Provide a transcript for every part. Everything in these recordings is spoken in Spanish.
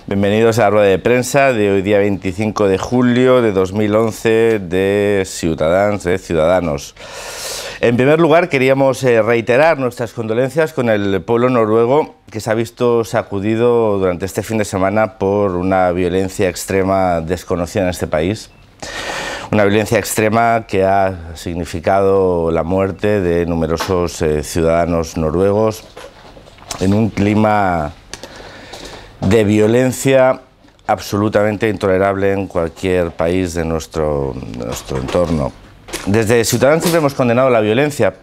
Bienvenidos a la rueda de prensa de hoy día 25 de julio de 2011 de Ciudadanos. En primer lugar, queríamos reiterar nuestras condolencias con el pueblo noruego que se ha visto sacudido durante este fin de semana por una violencia extrema desconocida en este país. Una violencia extrema que ha significado la muerte de numerosos ciudadanos noruegos en un clima de violencia absolutamente intolerable en cualquier país de nuestro entorno. Desde Ciudadanos siempre hemos condenado la violencia,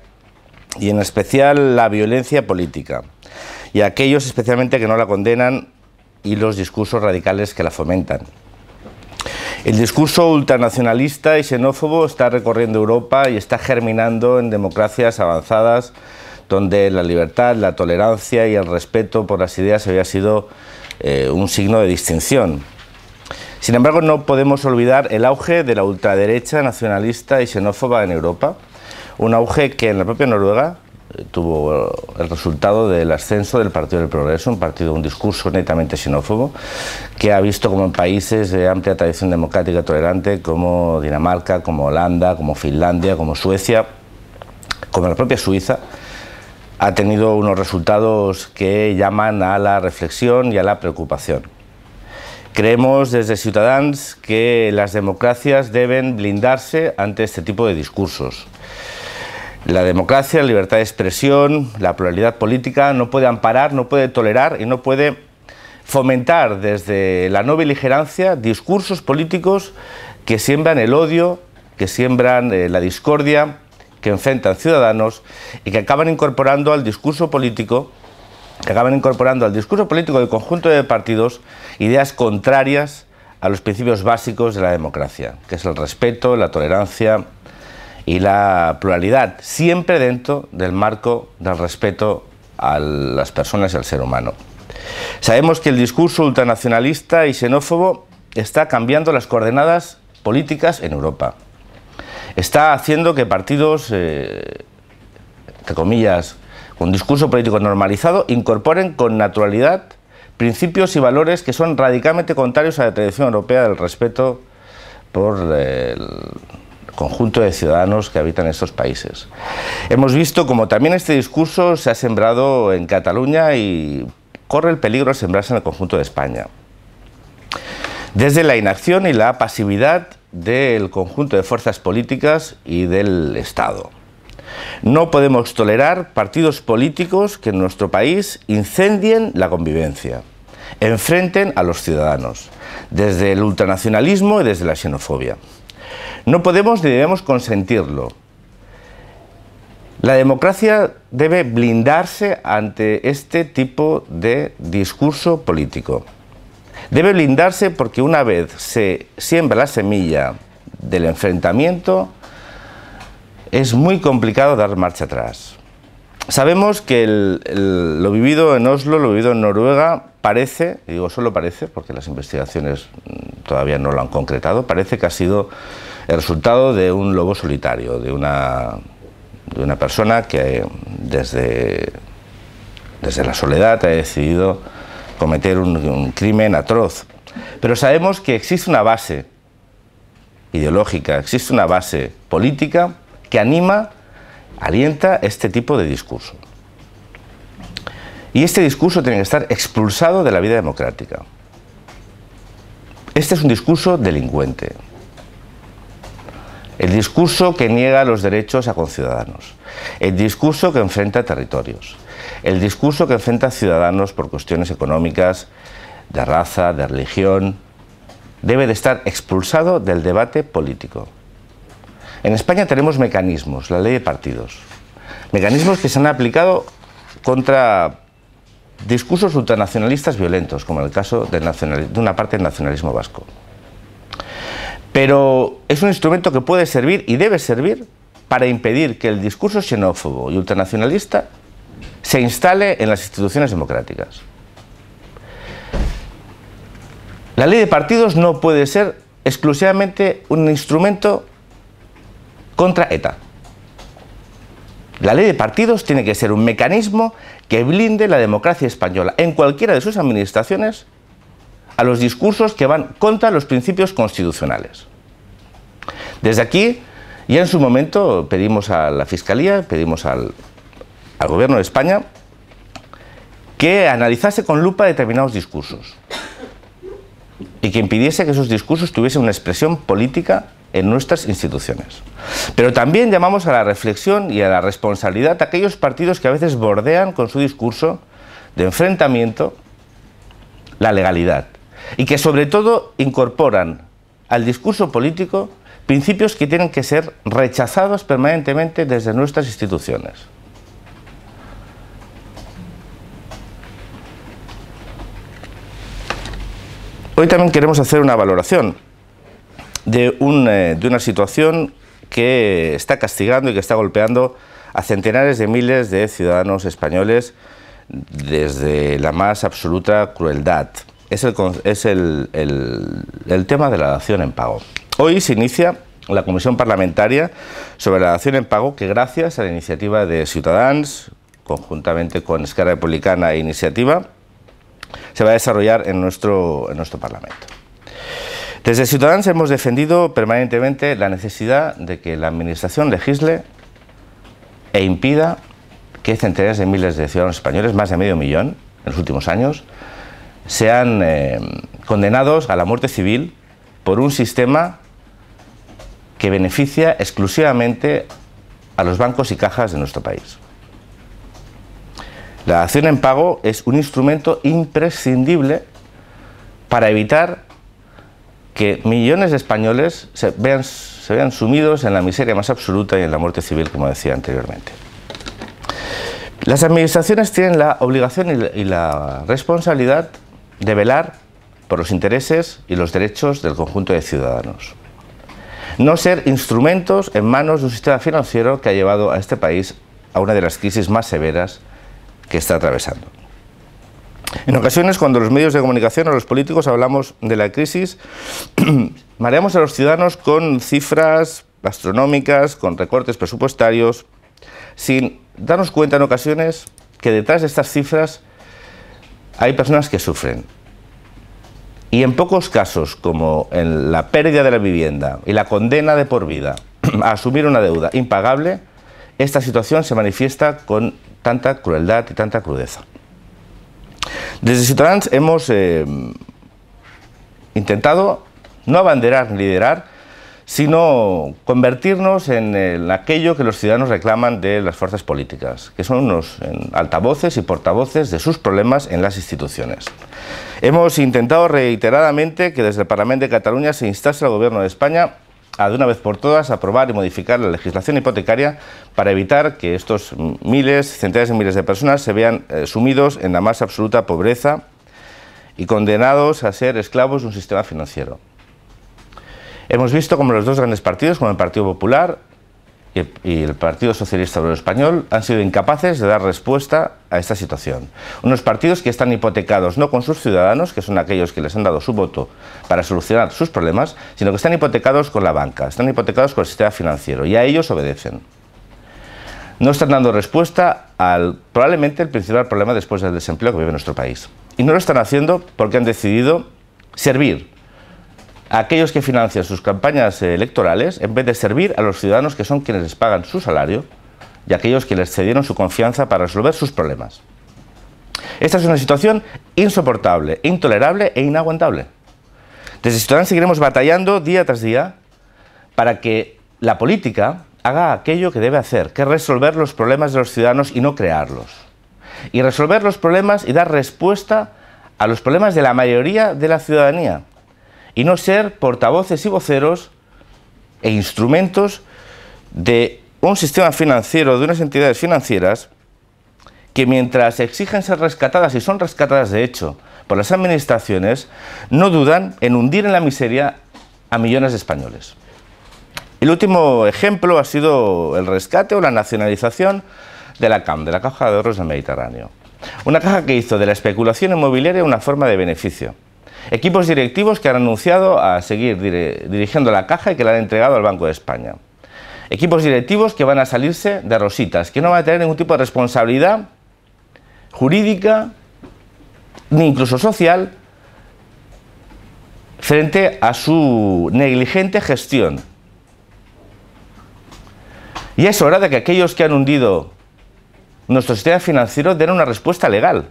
y en especial la violencia política, y a aquellos especialmente que no la condenan y los discursos radicales que la fomentan. El discurso ultranacionalista y xenófobo está recorriendo Europa y está germinando en democracias avanzadas donde la libertad, la tolerancia y el respeto por las ideas había sido un signo de distinción. Sin embargo, no podemos olvidar el auge de la ultraderecha nacionalista y xenófoba en Europa, un auge que en la propia Noruega tuvo el resultado del ascenso del Partido del Progreso, un discurso netamente xenófobo, que ha visto como en países de amplia tradición democrática y tolerante como Dinamarca, como Holanda, como Finlandia, como Suecia, como la propia Suiza, ha tenido unos resultados que llaman a la reflexión y a la preocupación. Creemos desde Ciudadanos que las democracias deben blindarse ante este tipo de discursos. La democracia, la libertad de expresión, la pluralidad política no puede amparar, no puede tolerar y no puede fomentar desde la no beligerancia discursos políticos que siembran el odio, que siembran la discordia, que enfrentan ciudadanos y que acaban incorporando al discurso político del conjunto de partidos ideas contrarias a los principios básicos de la democracia, que es el respeto, la tolerancia y la pluralidad, siempre dentro del marco del respeto a las personas y al ser humano. Sabemos que el discurso ultranacionalista y xenófobo está cambiando las coordenadas políticas en Europa. Está haciendo que partidos, entre comillas, con discurso político normalizado, incorporen con naturalidad principios y valores que son radicalmente contrarios a la tradición europea del respeto por el conjunto de ciudadanos que habitan estos países. Hemos visto como también este discurso se ha sembrado en Cataluña y corre el peligro de sembrarse en el conjunto de España. Desde la inacción y la pasividad del conjunto de fuerzas políticas y del Estado. No podemos tolerar partidos políticos que en nuestro país incendien la convivencia, enfrenten a los ciudadanos, desde el ultranacionalismo y desde la xenofobia. No podemos ni debemos consentirlo. La democracia debe blindarse ante este tipo de discurso político. Debe blindarse porque una vez se siembra la semilla del enfrentamiento, es muy complicado dar marcha atrás. Sabemos que lo vivido en Oslo, lo vivido en Noruega, parece, y digo solo parece, porque las investigaciones todavía no lo han concretado, parece que ha sido el resultado de un lobo solitario, de una persona que desde la soledad ha decidido cometer un crimen atroz. Pero sabemos que existe una base ideológica, existe una base política que alienta este tipo de discurso. Y este discurso tiene que estar expulsado de la vida democrática. Este es un discurso delincuente. El discurso que niega los derechos a conciudadanos. El discurso que enfrenta territorios. El discurso que enfrenta a ciudadanos por cuestiones económicas, de raza, de religión, debe de estar expulsado del debate político. En España tenemos mecanismos, la ley de partidos, mecanismos que se han aplicado contra discursos ultranacionalistas violentos, como en el caso de una parte del nacionalismo vasco. Pero es un instrumento que puede servir y debe servir para impedir que el discurso xenófobo y ultranacionalista se instale en las instituciones democráticas. La ley de partidos no puede ser exclusivamente un instrumento contra ETA. La ley de partidos tiene que ser un mecanismo que blinde la democracia española en cualquiera de sus administraciones a los discursos que van contra los principios constitucionales. Desde aquí, ya en su momento, pedimos a la Fiscalía, pedimos al Gobierno de España que analizase con lupa determinados discursos y que impidiese que esos discursos tuviesen una expresión política en nuestras instituciones. Pero también llamamos a la reflexión y a la responsabilidad de aquellos partidos que a veces bordean con su discurso de enfrentamiento la legalidad y que sobre todo incorporan al discurso político principios que tienen que ser rechazados permanentemente desde nuestras instituciones. Hoy también queremos hacer una valoración de una situación que está castigando y que está golpeando a centenares de miles de ciudadanos españoles desde la más absoluta crueldad. Es el tema de la dación en pago. Hoy se inicia la Comisión Parlamentaria sobre la dación en pago que, gracias a la iniciativa de Ciutadans, conjuntamente con Esquerra Republicana e Iniciativa, se va a desarrollar en nuestro Parlamento. Desde Ciutadans hemos defendido permanentemente la necesidad de que la Administración legisle e impida que centenares de miles de ciudadanos españoles, más de medio millón en los últimos años, sean condenados a la muerte civil por un sistema que beneficia exclusivamente a los bancos y cajas de nuestro país. La dación en pago es un instrumento imprescindible para evitar que millones de españoles se vean sumidos en la miseria más absoluta y en la muerte civil, como decía anteriormente. Las administraciones tienen la obligación y la responsabilidad de velar por los intereses y los derechos del conjunto de ciudadanos. No ser instrumentos en manos de un sistema financiero que ha llevado a este país a una de las crisis más severas que está atravesando. En ocasiones, cuando los medios de comunicación o los políticos hablamos de la crisis, mareamos a los ciudadanos con cifras astronómicas, con recortes presupuestarios, sin darnos cuenta en ocasiones que detrás de estas cifras hay personas que sufren. Y en pocos casos, como en la pérdida de la vivienda y la condena de por vida a asumir una deuda impagable, esta situación se manifiesta con tanta crueldad y tanta crudeza. Desde Ciutadans hemos intentado no abanderar ni liderar, sino convertirnos en aquello que los ciudadanos reclaman de las fuerzas políticas, que son unos altavoces y portavoces de sus problemas en las instituciones. Hemos intentado reiteradamente que desde el Parlamento de Cataluña se instase al Gobierno de España a de una vez por todas aprobar y modificar la legislación hipotecaria para evitar que estos centenares de miles de personas se vean sumidos en la más absoluta pobreza y condenados a ser esclavos de un sistema financiero. Hemos visto como los dos grandes partidos, como el Partido Popular y el Partido Socialista Obrero Español, han sido incapaces de dar respuesta a esta situación. Unos partidos que están hipotecados no con sus ciudadanos, que son aquellos que les han dado su voto para solucionar sus problemas, sino que están hipotecados con la banca, están hipotecados con el sistema financiero, y a ellos obedecen. No están dando respuesta al probablemente el principal problema después del desempleo que vive nuestro país. Y no lo están haciendo porque han decidido servir a aquellos que financian sus campañas electorales en vez de servir a los ciudadanos que son quienes les pagan su salario y a aquellos que les cedieron su confianza para resolver sus problemas. Esta es una situación insoportable, intolerable e inaguantable. Desde Ciutadans seguiremos batallando día tras día para que la política haga aquello que debe hacer, que es resolver los problemas de los ciudadanos y no crearlos. Y resolver los problemas y dar respuesta a los problemas de la mayoría de la ciudadanía. Y no ser portavoces y voceros e instrumentos de un sistema financiero, de unas entidades financieras que, mientras exigen ser rescatadas, y son rescatadas de hecho por las administraciones, no dudan en hundir en la miseria a millones de españoles. El último ejemplo ha sido el rescate o la nacionalización de la CAM, de la Caja de Ahorros del Mediterráneo. Una caja que hizo de la especulación inmobiliaria una forma de beneficio. Equipos directivos que han anunciado a seguir dirigiendo la caja y que la han entregado al Banco de España. Equipos directivos que van a salirse de rositas, que no van a tener ningún tipo de responsabilidad jurídica ni incluso social frente a su negligente gestión. Y es hora de que aquellos que han hundido nuestro sistema financiero den una respuesta legal.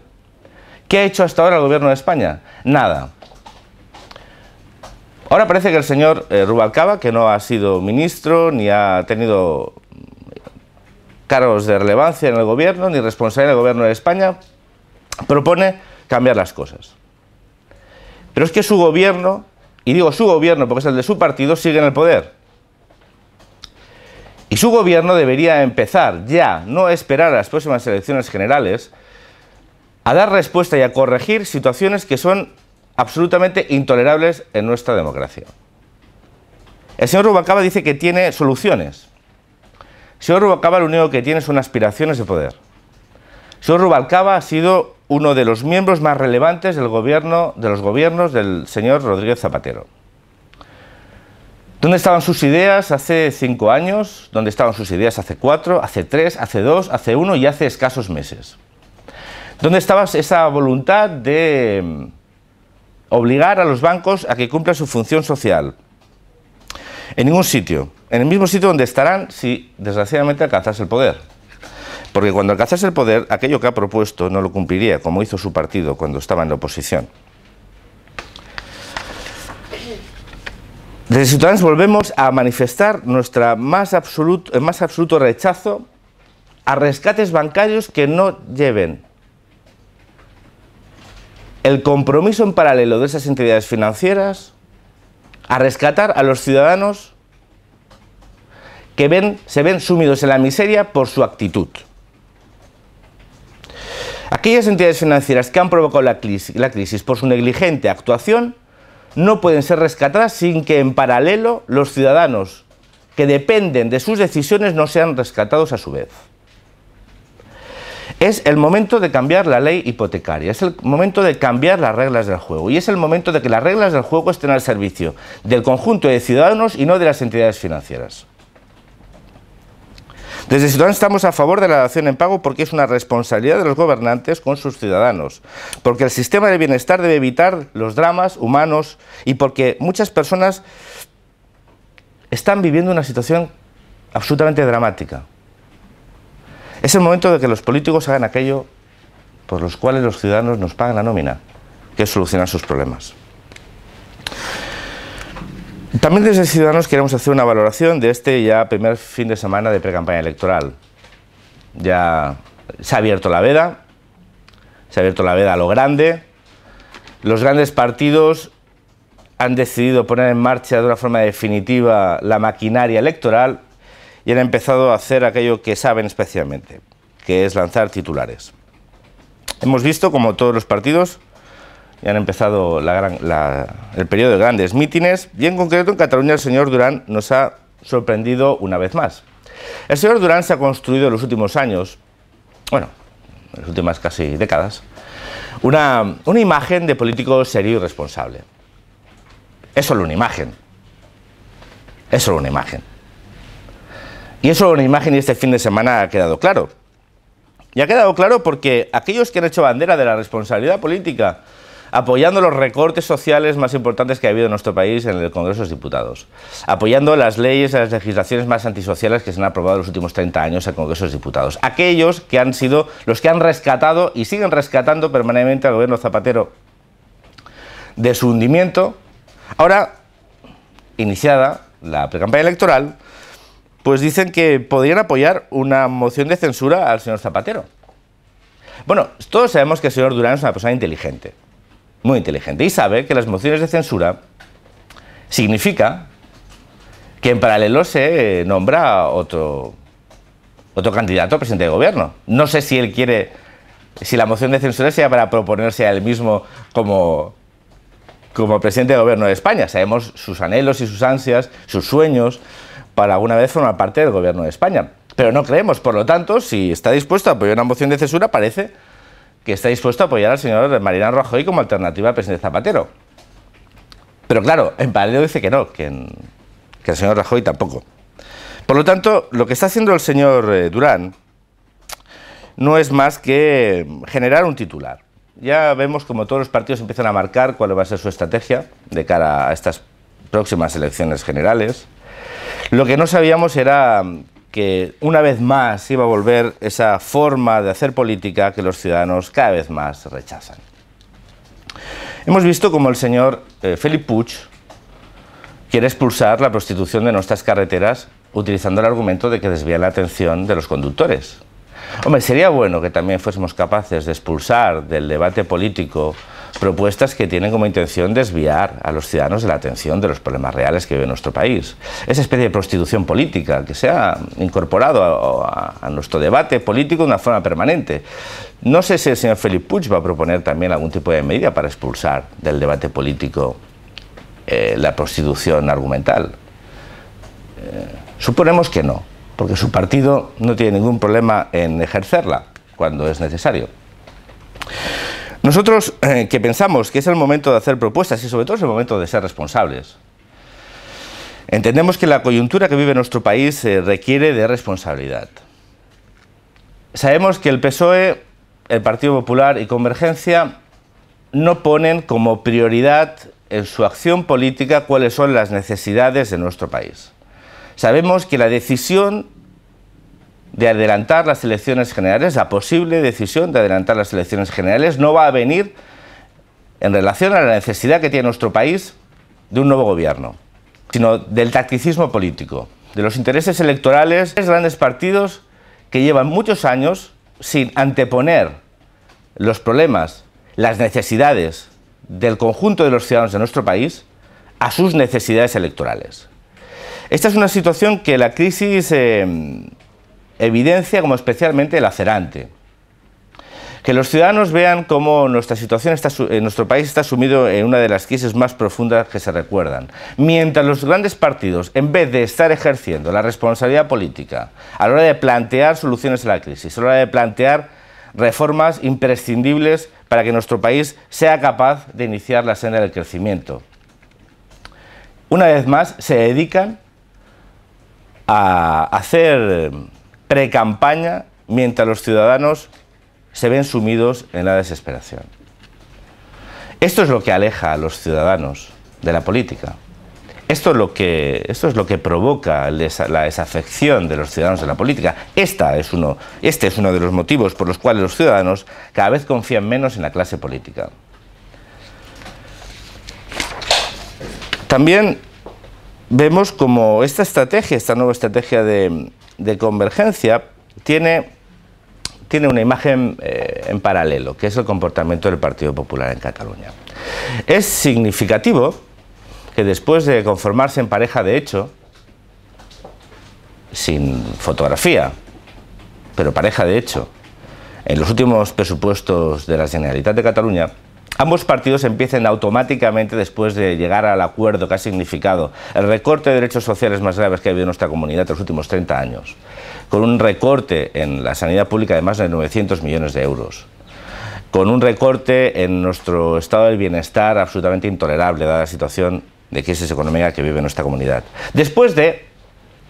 ¿Qué ha hecho hasta ahora el gobierno de España? Nada. Ahora parece que el señor Rubalcaba, que no ha sido ministro, ni ha tenido cargos de relevancia en el gobierno, ni responsabilidad del gobierno de España, propone cambiar las cosas. Pero es que su gobierno, y digo su gobierno porque es el de su partido, sigue en el poder. Y su gobierno debería empezar ya, no esperar a las próximas elecciones generales, a dar respuesta y a corregir situaciones que son absolutamente intolerables en nuestra democracia. El señor Rubalcaba dice que tiene soluciones. El señor Rubalcaba lo único que tiene son aspiraciones de poder. El señor Rubalcaba ha sido uno de los miembros más relevantes del gobierno, de los gobiernos del señor Rodríguez Zapatero. ¿Dónde estaban sus ideas hace 5 años? ¿Dónde estaban sus ideas hace 4, hace 3, hace 2, hace 1 y hace escasos meses? ¿Dónde estaba esa voluntad de obligar a los bancos a que cumplan su función social? En ningún sitio. En el mismo sitio donde estarán si, desgraciadamente, alcanzase el poder. Porque cuando alcanzase el poder, aquello que ha propuesto no lo cumpliría, como hizo su partido cuando estaba en la oposición. Desde Ciudadanos volvemos a manifestar nuestro más absoluto rechazo a rescates bancarios que no lleven el compromiso en paralelo de esas entidades financieras a rescatar a los ciudadanos que se ven sumidos en la miseria por su actitud. Aquellas entidades financieras que han provocado la crisis por su negligente actuación no pueden ser rescatadas sin que en paralelo los ciudadanos que dependen de sus decisiones no sean rescatados a su vez. Es el momento de cambiar la ley hipotecaria, es el momento de cambiar las reglas del juego y es el momento de que las reglas del juego estén al servicio del conjunto de ciudadanos y no de las entidades financieras. Desde Ciudadanos estamos a favor de la dación en pago porque es una responsabilidad de los gobernantes con sus ciudadanos, porque el sistema de bienestar debe evitar los dramas humanos y porque muchas personas están viviendo una situación absolutamente dramática. Es el momento de que los políticos hagan aquello por los cuales los ciudadanos nos pagan la nómina, que es solucionar sus problemas. También desde Ciudadanos queremos hacer una valoración de este ya primer fin de semana de pre-campaña electoral. Ya se ha abierto la veda a lo grande. Los grandes partidos han decidido poner en marcha de una forma definitiva la maquinaria electoral y han empezado a hacer aquello que saben especialmente, que es lanzar titulares. Hemos visto como todos los partidos ya han empezado el periodo de grandes mítines y en concreto en Cataluña el señor Durán nos ha sorprendido una vez más. El señor Durán se ha construido en los últimos años, bueno, en las últimas casi décadas, una imagen de político serio y responsable. Es solo una imagen. Es solo una imagen. Y es solo una imagen y este fin de semana ha quedado claro. Y ha quedado claro porque aquellos que han hecho bandera de la responsabilidad política apoyando los recortes sociales más importantes que ha habido en nuestro país en el Congreso de los Diputados, apoyando las leyes y las legislaciones más antisociales que se han aprobado en los últimos 30 años en el Congreso de los Diputados, aquellos que han sido los que han rescatado y siguen rescatando permanentemente al gobierno Zapatero de su hundimiento, ahora, iniciada la precampaña electoral, pues dicen que podrían apoyar una moción de censura al señor Zapatero. Bueno, todos sabemos que el señor Durán es una persona inteligente, muy inteligente, y sabe que las mociones de censura significa que en paralelo se nombra otro candidato a presidente de gobierno. No sé si él quiere, si la moción de censura sea para proponerse a él mismo como presidente de gobierno de España. Sabemos sus anhelos y sus ansias, sus sueños, para alguna vez formar parte del gobierno de España. Pero no creemos, por lo tanto, si está dispuesto a apoyar una moción de censura, parece que está dispuesto a apoyar al señor Mariano Rajoy como alternativa al presidente Zapatero. Pero claro, en paralelo dice que no, que el señor Rajoy tampoco. Por lo tanto, lo que está haciendo el señor Durán no es más que generar un titular. ya vemos como todos los partidos empiezan a marcar cuál va a ser su estrategia de cara a estas próximas elecciones generales. Lo que no sabíamos era que una vez más iba a volver esa forma de hacer política que los ciudadanos cada vez más rechazan. Hemos visto como el señor Felip Puig quiere expulsar la prostitución de nuestras carreteras utilizando el argumento de que desvía la atención de los conductores. Hombre, sería bueno que también fuésemos capaces de expulsar del debate político propuestas que tienen como intención desviar a los ciudadanos de la atención de los problemas reales que vive nuestro país. Esa especie de prostitución política que se ha incorporado a nuestro debate político de una forma permanente. No sé si el señor Felip Puig va a proponer también algún tipo de medida para expulsar del debate político la prostitución argumental. Suponemos que no, porque su partido no tiene ningún problema en ejercerla cuando es necesario. Nosotros que pensamos que es el momento de hacer propuestas y sobre todo es el momento de ser responsables, entendemos que la coyuntura que vive nuestro país requiere de responsabilidad. Sabemos que el PSOE, el Partido Popular y Convergencia no ponen como prioridad en su acción política cuáles son las necesidades de nuestro país. Sabemos que la decisión de adelantar las elecciones generales, la posible decisión de adelantar las elecciones generales, no va a venir en relación a la necesidad que tiene nuestro país de un nuevo gobierno, sino del tacticismo político, de los intereses electorales de grandes partidos que llevan muchos años sin anteponer los problemas, las necesidades del conjunto de los ciudadanos de nuestro país a sus necesidades electorales. Esta es una situación que la crisis evidencia como especialmente lacerante. Que los ciudadanos vean cómo nuestra situación en nuestro país está sumido en una de las crisis más profundas que se recuerdan. Mientras los grandes partidos, en vez de estar ejerciendo la responsabilidad política a la hora de plantear soluciones a la crisis, a la hora de plantear reformas imprescindibles para que nuestro país sea capaz de iniciar la senda del crecimiento, una vez más se dedican a hacer pre-campaña mientras los ciudadanos se ven sumidos en la desesperación. Esto es lo que aleja a los ciudadanos de la política. Esto es lo que provoca la desafección de los ciudadanos de la política. Este es uno de los motivos por los cuales los ciudadanos cada vez confían menos en la clase política. También vemos como esta nueva estrategia de convergencia tiene una imagen en paralelo, que es el comportamiento del Partido Popular en Cataluña. Es significativo que después de conformarse en pareja de hecho, sin fotografía, pero pareja de hecho, en los últimos presupuestos de la Generalitat de Cataluña, ambos partidos empiecen automáticamente, después de llegar al acuerdo que ha significado el recorte de derechos sociales más graves que ha habido en nuestra comunidad en los últimos 30 años, con un recorte en la sanidad pública de más de 900 millones de euros, con un recorte en nuestro estado del bienestar absolutamente intolerable, dada la situación de crisis económica que vive nuestra comunidad. Después de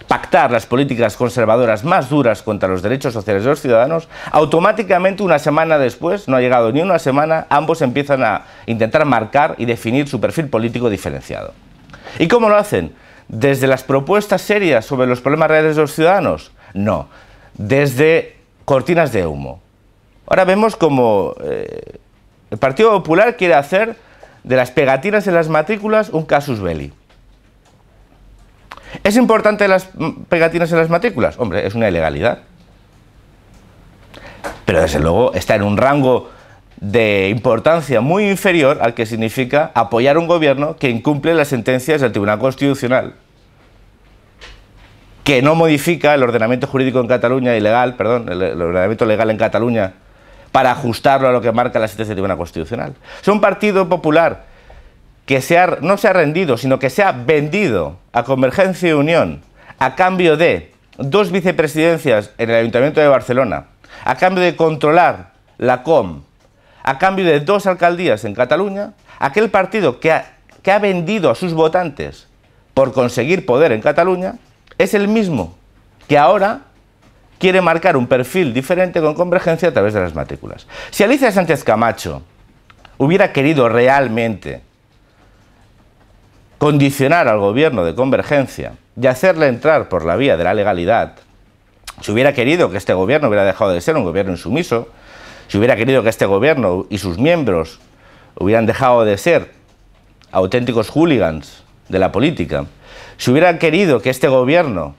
pactar las políticas conservadoras más duras contra los derechos sociales de los ciudadanos, automáticamente una semana después, no ha llegado ni una semana, ambos empiezan a intentar marcar y definir su perfil político diferenciado. ¿Y cómo lo hacen? ¿Desde las propuestas serias sobre los problemas reales de los ciudadanos? No, desde cortinas de humo. Ahora vemos como el Partido Popular quiere hacer de las pegatinas en las matrículas un casus belli. ¿Es importante las pegatinas en las matrículas? Hombre, es una ilegalidad. Pero desde luego está en un rango de importancia muy inferior al que significa apoyar un gobierno que incumple las sentencias del Tribunal Constitucional, que no modifica el ordenamiento jurídico en Cataluña, el ordenamiento legal en Cataluña, para ajustarlo a lo que marca la sentencia del Tribunal Constitucional. Es un Partido Popular que no se ha rendido, sino que se ha vendido a Convergencia y Unión a cambio de 2 vicepresidencias en el Ayuntamiento de Barcelona, a cambio de controlar la COM, a cambio de 2 alcaldías en Cataluña. Aquel partido que ha vendido a sus votantes por conseguir poder en Cataluña es el mismo que ahora quiere marcar un perfil diferente con Convergencia a través de las matrículas. Si Alicia Sánchez Camacho hubiera querido realmente condicionar al gobierno de Convergencia y hacerle entrar por la vía de la legalidad, si hubiera querido que este gobierno hubiera dejado de ser un gobierno insumiso, si hubiera querido que este gobierno y sus miembros hubieran dejado de ser auténticos hooligans de la política, si hubiera querido que este gobierno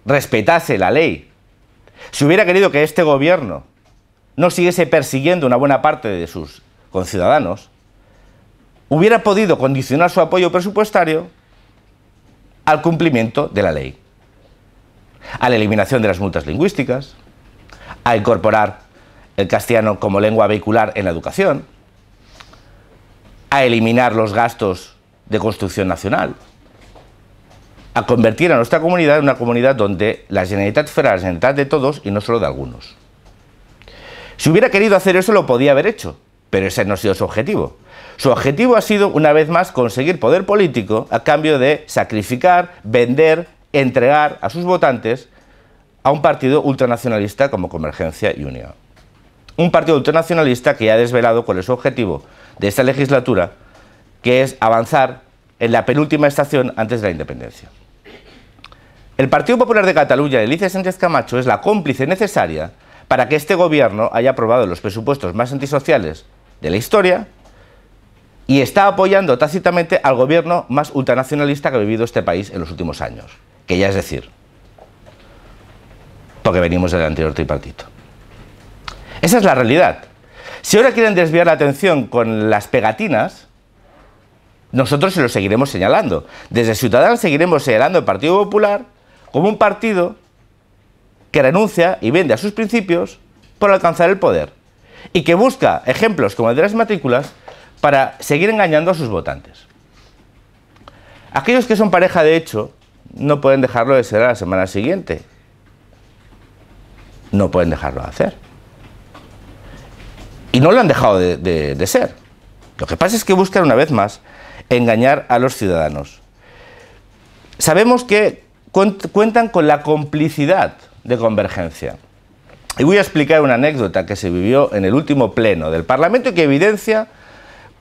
respetase la ley, si hubiera querido que este gobierno no siguiese persiguiendo una buena parte de sus conciudadanos, hubiera podido condicionar su apoyo presupuestario al cumplimiento de la ley, a la eliminación de las multas lingüísticas, a incorporar el castellano como lengua vehicular en la educación, a eliminar los gastos de construcción nacional, a convertir a nuestra comunidad en una comunidad donde la Generalitat fuera la Generalitat de todos y no solo de algunos. Si hubiera querido hacer eso, lo podía haber hecho, pero ese no ha sido su objetivo. Su objetivo ha sido, una vez más, conseguir poder político a cambio de sacrificar, vender, entregar a sus votantes a un partido ultranacionalista como Convergencia y Unió. Un partido ultranacionalista que ya ha desvelado cuál es su objetivo de esta legislatura, que es avanzar en la penúltima estación antes de la independencia. El Partido Popular de Cataluña de Alicia Sánchez Camacho es la cómplice necesaria para que este gobierno haya aprobado los presupuestos más antisociales de la historia y está apoyando tácitamente al gobierno más ultranacionalista que ha vivido este país en los últimos años, que ya es decir, porque venimos del anterior tripartito. Esa es la realidad. Si ahora quieren desviar la atención con las pegatinas, nosotros se lo seguiremos señalando. Desde Ciudadanos seguiremos señalando al Partido Popular como un partido que renuncia y vende a sus principios por alcanzar el poder y que busca ejemplos como el de las matrículas para seguir engañando a sus votantes. Aquellos que son pareja de hecho no pueden dejarlo de ser a la semana siguiente. No pueden dejarlo de hacer. Y no lo han dejado de ser. Lo que pasa es que buscan una vez más engañar a los ciudadanos. Sabemos que cuentan con la complicidad de Convergencia. Y voy a explicar una anécdota que se vivió en el último pleno del Parlamento y que evidencia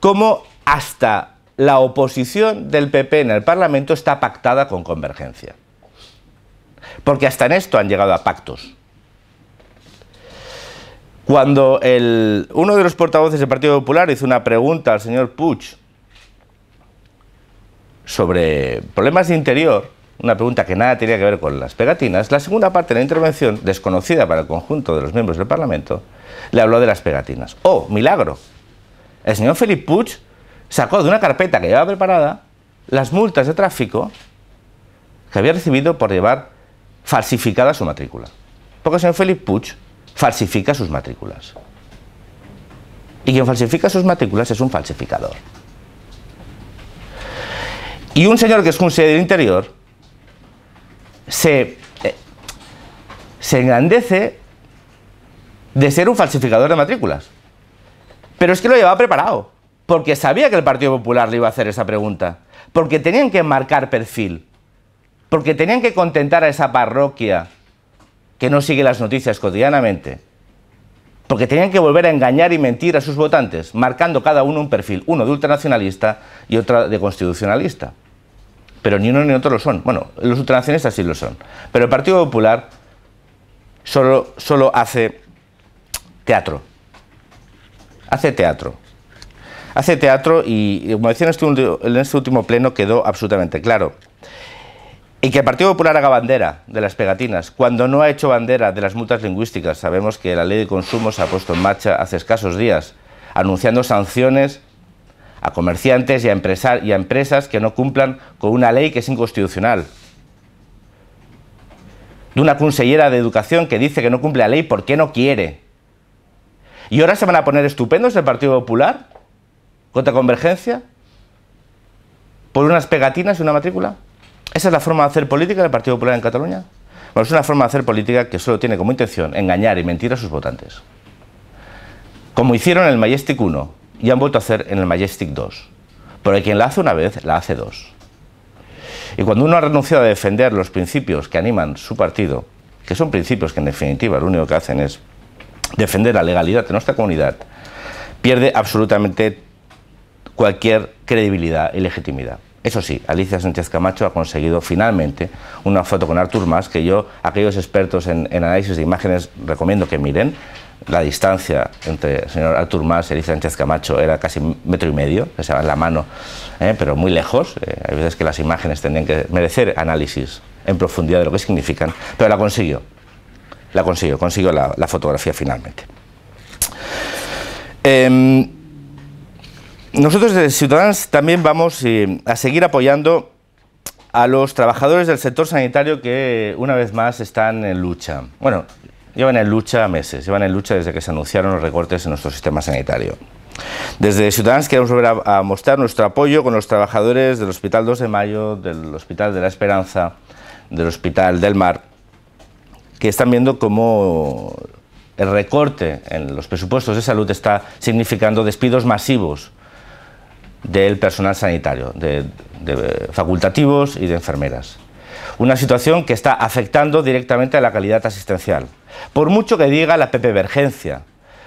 cómo hasta la oposición del PP en el Parlamento está pactada con Convergencia. Porque hasta en esto han llegado a pactos. Cuando uno de los portavoces del Partido Popular hizo una pregunta al señor Puig sobre problemas de interior, una pregunta que nada tenía que ver con las pegatinas, la segunda parte de la intervención, desconocida para el conjunto de los miembros del Parlamento, le habló de las pegatinas. ¡Oh, milagro! El señor Felip Puig sacó de una carpeta que llevaba preparada las multas de tráfico que había recibido por llevar falsificada su matrícula. Porque el señor Felip Puig falsifica sus matrículas. Y quien falsifica sus matrículas es un falsificador. Y un señor que es conseller del Interior se engrandece de ser un falsificador de matrículas. Pero es que lo llevaba preparado, porque sabía que el Partido Popular le iba a hacer esa pregunta, porque tenían que marcar perfil, porque tenían que contentar a esa parroquia que no sigue las noticias cotidianamente, porque tenían que volver a engañar y mentir a sus votantes, marcando cada uno un perfil, uno de ultranacionalista y otro de constitucionalista. Pero ni uno ni otro lo son. Bueno, los ultranacionalistas sí lo son. Pero el Partido Popular solo hace teatro. Hace teatro. Hace teatro y como decía en este último pleno, quedó absolutamente claro. Y que el Partido Popular haga bandera de las pegatinas, cuando no ha hecho bandera de las multas lingüísticas. Sabemos que la ley de consumo se ha puesto en marcha hace escasos días, anunciando sanciones a comerciantes y a empresas que no cumplan con una ley que es inconstitucional. De una consellera de Educación que dice que no cumple la ley porque no quiere. ¿Y ahora se van a poner estupendos el Partido Popular contra Convergencia por unas pegatinas y una matrícula? ¿Esa es la forma de hacer política del Partido Popular en Cataluña? Bueno, es una forma de hacer política que solo tiene como intención engañar y mentir a sus votantes. Como hicieron en el Majestic 1 y han vuelto a hacer en el Majestic 2. Porque quien la hace una vez, la hace dos. Y cuando uno ha renunciado a defender los principios que animan su partido, que son principios que en definitiva lo único que hacen es defender la legalidad de nuestra comunidad, pierde absolutamente cualquier credibilidad y legitimidad. Eso sí, Alicia Sánchez Camacho ha conseguido finalmente una foto con Artur Mas, que yo, aquellos expertos en análisis de imágenes, recomiendo que miren. La distancia entre el señor Artur Mas y Alicia Sánchez Camacho era casi 1,5 metros, que se va en la mano, pero muy lejos. Hay veces que las imágenes tendrían que merecer análisis en profundidad de lo que significan, pero la consiguió. Consiguió la fotografía finalmente. Nosotros desde Ciudadanos también vamos a seguir apoyando a los trabajadores del sector sanitario que una vez más están en lucha. Bueno, llevan en lucha meses, llevan en lucha desde que se anunciaron los recortes en nuestro sistema sanitario. Desde Ciudadanos queremos volver a mostrar nuestro apoyo con los trabajadores del Hospital 2 de Mayo, del Hospital de la Esperanza, del Hospital del Mar, que están viendo cómo el recorte en los presupuestos de salud está significando despidos masivos del personal sanitario, de facultativos y de enfermeras. Una situación que está afectando directamente a la calidad asistencial. Por mucho que diga la Pepe Vergencia,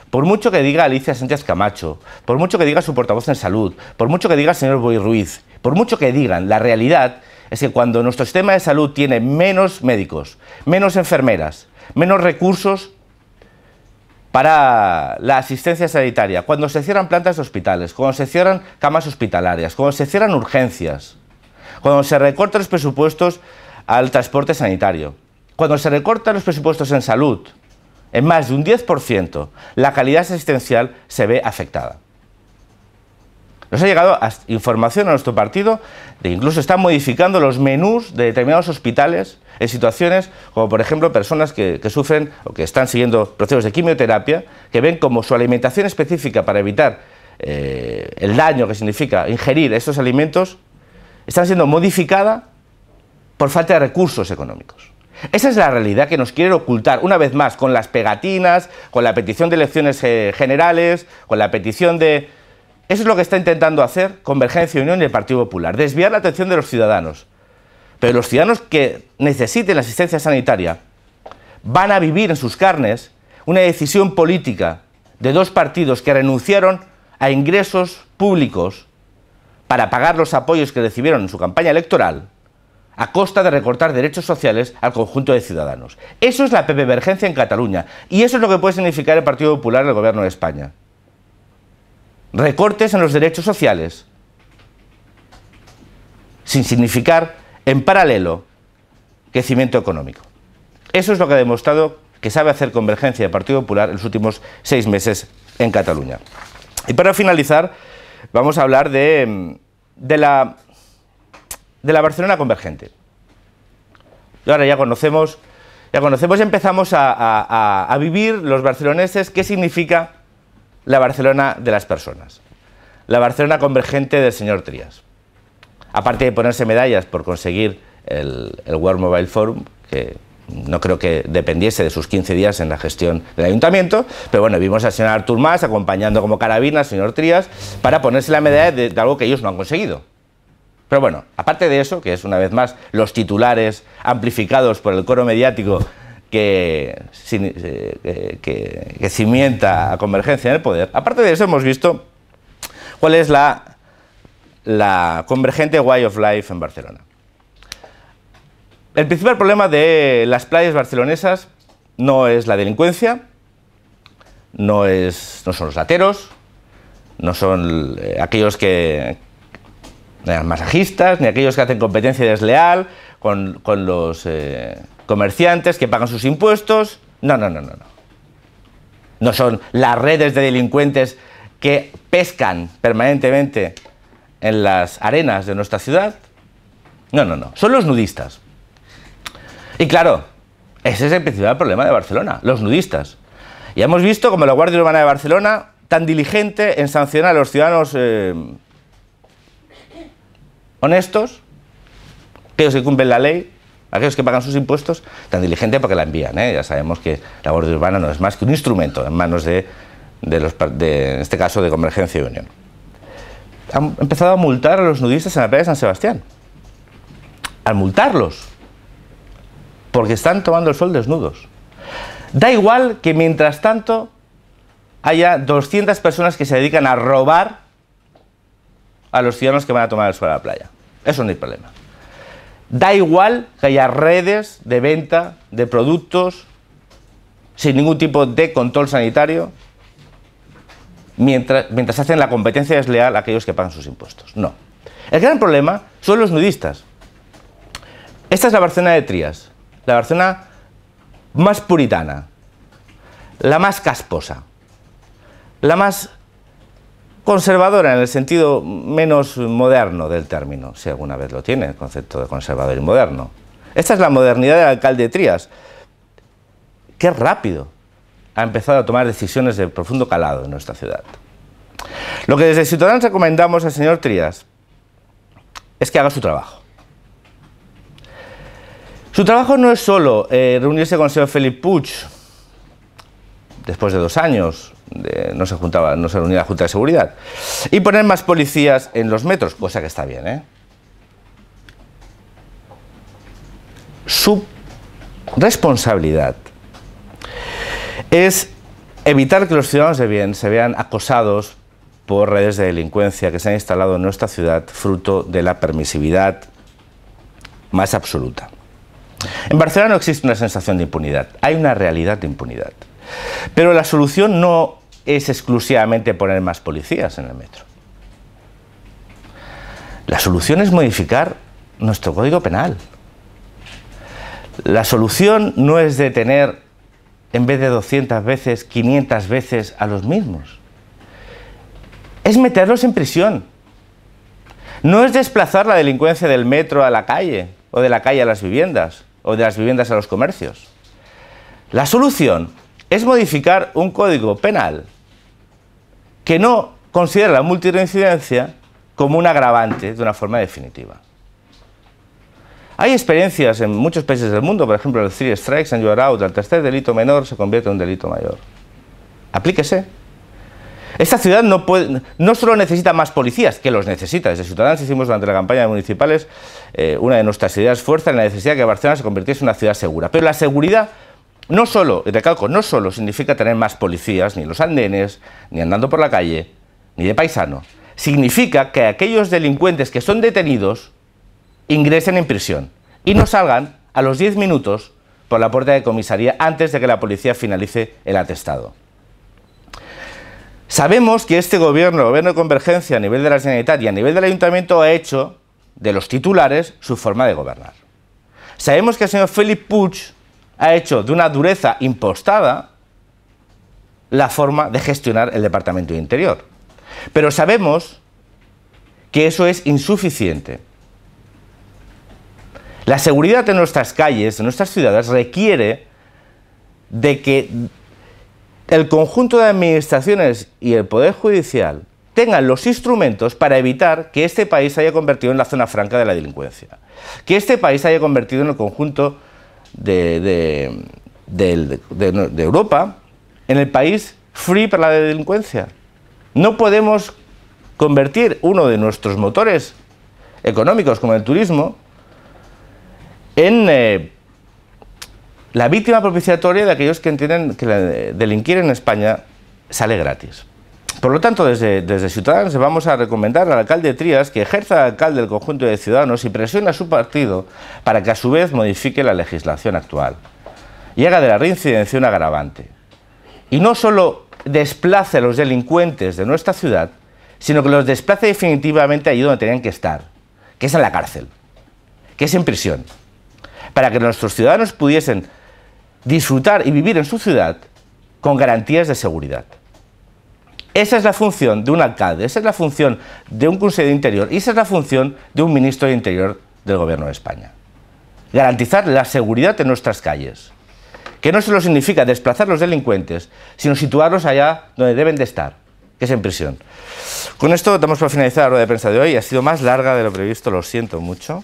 por mucho que diga Alicia Sánchez Camacho, por mucho que diga su portavoz en salud, por mucho que diga el señor Boi Ruiz, por mucho que digan, la realidad es que cuando nuestro sistema de salud tiene menos médicos, menos enfermeras, menos recursos para la asistencia sanitaria, cuando se cierran plantas de hospitales, cuando se cierran camas hospitalarias, cuando se cierran urgencias, cuando se recortan los presupuestos al transporte sanitario, cuando se recortan los presupuestos en salud en más de un 10%, la calidad asistencial se ve afectada. Nos ha llegado información a nuestro partido de que incluso están modificando los menús de determinados hospitales en situaciones como, por ejemplo, personas que sufren o que están siguiendo procesos de quimioterapia, que ven como su alimentación específica para evitar el daño que significa ingerir estos alimentos está siendo modificada por falta de recursos económicos. Esa es la realidad que nos quieren ocultar, una vez más, con las pegatinas, con la petición de elecciones generales, con la petición de... Eso es lo que está intentando hacer Convergencia y Unión y el Partido Popular, desviar la atención de los ciudadanos. Pero los ciudadanos que necesiten la asistencia sanitaria van a vivir en sus carnes una decisión política de dos partidos que renunciaron a ingresos públicos para pagar los apoyos que recibieron en su campaña electoral a costa de recortar derechos sociales al conjunto de ciudadanos. Eso es la pepevergencia en Cataluña y eso es lo que puede significar el Partido Popular en el Gobierno de España. Recortes en los derechos sociales, sin significar, en paralelo, crecimiento económico. Eso es lo que ha demostrado que sabe hacer Convergencia y el Partido Popular en los últimos 6 meses en Cataluña. Y para finalizar, vamos a hablar de la Barcelona convergente. Y ahora ya conocemos y empezamos a vivir los barceloneses qué significa la Barcelona de las personas, la Barcelona convergente del señor Trias. Aparte de ponerse medallas por conseguir el World Mobile Forum, que no creo que dependiese de sus 15 días en la gestión del ayuntamiento, pero bueno, vimos al señor Artur Mas acompañando como carabina al señor Trias para ponerse la medalla de algo que ellos no han conseguido. Pero bueno, aparte de eso, que es una vez más los titulares amplificados por el coro mediático que cimienta a Convergencia en el poder, aparte de eso hemos visto cuál es la convergente Way of Life en Barcelona. El principal problema de las playas barcelonesas no es la delincuencia, no son los lateros, no son aquellos que masajistas, ni aquellos que hacen competencia desleal con los comerciantes que pagan sus impuestos. No. No son las redes de delincuentes que pescan permanentemente en las arenas de nuestra ciudad. No. Son los nudistas. Y claro, ese es el principal problema de Barcelona, los nudistas. Ya hemos visto como la Guardia Urbana de Barcelona, tan diligente en sancionar a los ciudadanos honestos, aquellos que cumplen la ley, aquellos que pagan sus impuestos, tan diligente porque la envían. Ya sabemos que la Guardia Urbana no es más que un instrumento en manos en este caso, de Convergencia y Unión. Han empezado a multar a los nudistas en la playa de San Sebastián. Al multarlos, porque están tomando el sol desnudos. Da igual que mientras tanto haya 200 personas que se dedican a robar a los ciudadanos que van a tomar el sol a la playa. Eso no hay problema. Da igual que haya redes de venta de productos sin ningún tipo de control sanitario mientras hacen la competencia desleal a aquellos que pagan sus impuestos. No. El gran problema son los nudistas. Esta es la Barcelona de Trías, la Barcelona más puritana, la más casposa, la más conservadora en el sentido menos moderno del término, si alguna vez lo tiene, el concepto de conservador y moderno. Esta es la modernidad del alcalde de Trías. Qué rápido ha empezado a tomar decisiones de profundo calado en nuestra ciudad. Lo que desde Ciudadanos recomendamos al señor Trías es que haga su trabajo. Su trabajo no es solo reunirse con el señor Felip Puig, después de 2 años, no se reunía la Junta de Seguridad, y poner más policías en los metros, cosa que está bien, ¿eh? Su responsabilidad es evitar que los ciudadanos de bien se vean acosados por redes de delincuencia que se han instalado en nuestra ciudad fruto de la permisividad más absoluta. En Barcelona no existe una sensación de impunidad, hay una realidad de impunidad. Pero la solución no es exclusivamente poner más policías en el metro. La solución es modificar nuestro Código Penal. La solución no es detener en vez de 200 veces, 500 veces a los mismos. Es meterlos en prisión. No es desplazar la delincuencia del metro a la calle, o de la calle a las viviendas, o de las viviendas a los comercios. La solución es modificar un código penal que no considera la multirreincidencia como un agravante de una forma definitiva. Hay experiencias en muchos países del mundo, por ejemplo, el 3 strikes and you're out, el tercer delito menor se convierte en un delito mayor. Aplíquese. Esta ciudad no solo necesita más policías, que los necesita. Desde Ciudadanos hicimos durante la campaña de municipales una de nuestras ideas fuerza en la necesidad de que Barcelona se convirtiese en una ciudad segura. Pero la seguridad no solo, y recalco, no solo significa tener más policías, ni en los andenes, ni andando por la calle, ni de paisano. Significa que aquellos delincuentes que son detenidos ingresen en prisión y no salgan a los 10 minutos por la puerta de comisaría antes de que la policía finalice el atestado. Sabemos que este gobierno, el gobierno de convergencia a nivel de la Generalitat y a nivel del Ayuntamiento, ha hecho de los titulares su forma de gobernar. Sabemos que el señor Felip Puig ha hecho de una dureza impostada la forma de gestionar el Departamento de Interior. Pero sabemos que eso es insuficiente. La seguridad de nuestras calles, de nuestras ciudades, requiere de que el conjunto de administraciones y el Poder Judicial tengan los instrumentos para evitar que este país se haya convertido en la zona franca de la delincuencia, que este país se haya convertido en el conjunto de Europa, en el país free para la delincuencia. No podemos convertir uno de nuestros motores económicos, como el turismo, en la víctima propiciatoria de aquellos que entienden que delinquir en España sale gratis. Por lo tanto, desde Ciudadanos vamos a recomendar al alcalde de Trías que ejerza de alcalde del conjunto de Ciudadanos y presione a su partido para que a su vez modifique la legislación actual y haga de la reincidencia un agravante. Y no solo desplace a los delincuentes de nuestra ciudad, sino que los desplace definitivamente allí donde tenían que estar, que es en la cárcel, que es en prisión, para que nuestros ciudadanos pudiesen disfrutar y vivir en su ciudad con garantías de seguridad. Esa es la función de un alcalde, esa es la función de un consejero de Interior y esa es la función de un ministro de Interior del Gobierno de España. Garantizar la seguridad en nuestras calles, que no solo significa desplazar a los delincuentes, sino situarlos allá donde deben de estar, que es en prisión. Con esto damos por finalizada la rueda de prensa de hoy. Ha sido más larga de lo previsto, lo siento mucho.